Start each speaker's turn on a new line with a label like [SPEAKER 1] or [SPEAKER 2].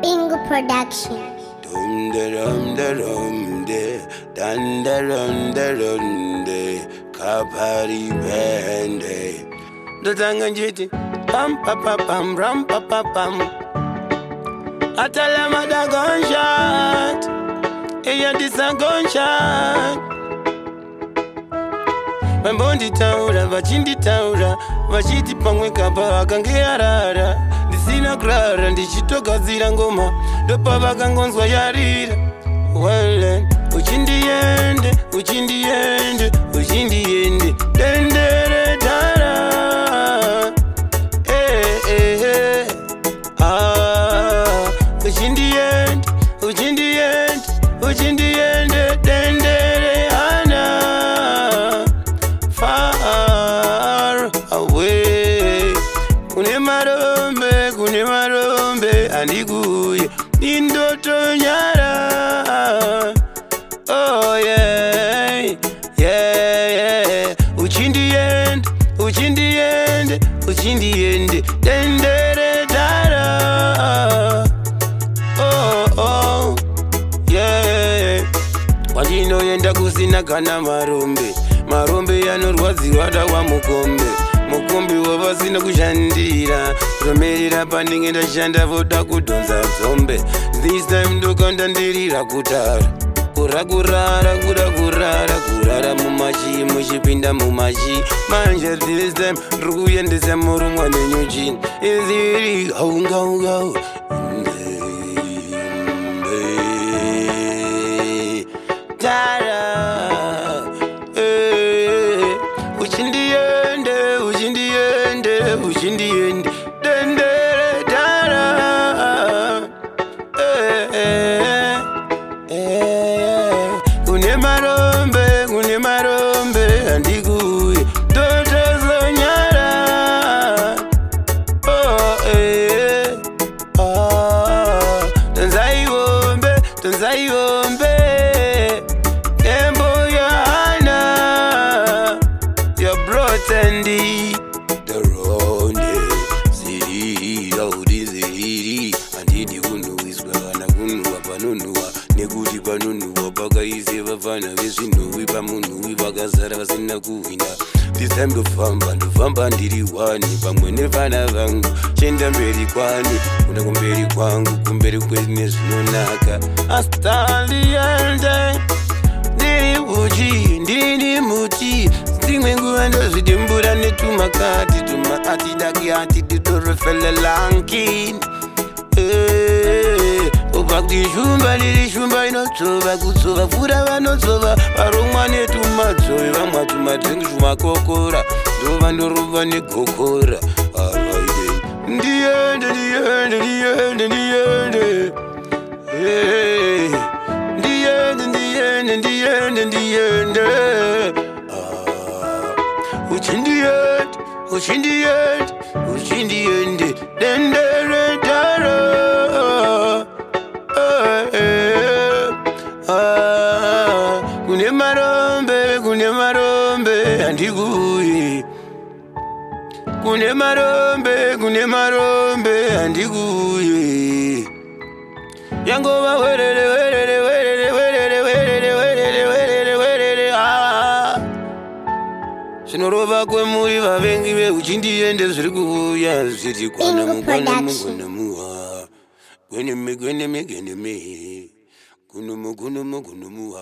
[SPEAKER 1] Bingo Production.
[SPEAKER 2] Dum de dum de dum de, dun de dum de dum de, kapari bende. The tanganjiti, pam pa pa pam, ram pa pa pam. I tell them a gunshot, yeah this a gunshot. Mambondi taura, vachindi taura, vachiti pamwe kapa akangearara. Ndisina klara, ndichitogadzira ngoma, ndopa vakangonzwa yarira. Wellen, uchindiende, uchindiende, uchindiende, dendere tara. Uchindiende, uchindiende, uchindiende, dendere ana. Far away. Kune marombe, andiguye, nindoto nyara. Oh yeah, yeah, yeah. Uchindiende, uchindiende, uchindiende, dendere tara. Oh, oh, yeah. Wandino yenda kusina kana marombe yanorwadziwa dawa mukombe wavasina kushandira romerera pandinge ndashanda voda kudhonza dzombe. This time ndokanda ndirira kutara kurara mumachi muchipinda mumachi manje. This time ndikuyendesa murumwa nenyuchini iziri gaungau tara. Uchindiende, dendere tara. Kune marombe, andiguye, toto zonyara. Oh, Tanzaiombe, Embo Yana, your brotendi. Nekuti panonuwa pakaise vafana vezvinhuwi pamunhuwi vakazara vasina kuhwina. This time ndofamba ndiri wani pamwe nevana vangu chenda mberi kwani kuna kumberi kwangu kumberi kwene zvinonaka. Astandiende ndiri uchi ndiri muti dzimwe nguva ndozvidembura netumakati daki didorofelelankin. Obakti shumba inotsova kutsova fura vanotsova varomwa netumadzove vamwa tumadringi tumakokora ndova ndorova negokora. Ndiende uchindiende dendere tara. Kune marombe, andiguye. Kune marombe, andiguye. Yangova werere. Zvinorova kwemuri vavengi veuchindiende zviri kuuya zviri kwana muwa. Gweneme, gunumu, gunumu, gunumu.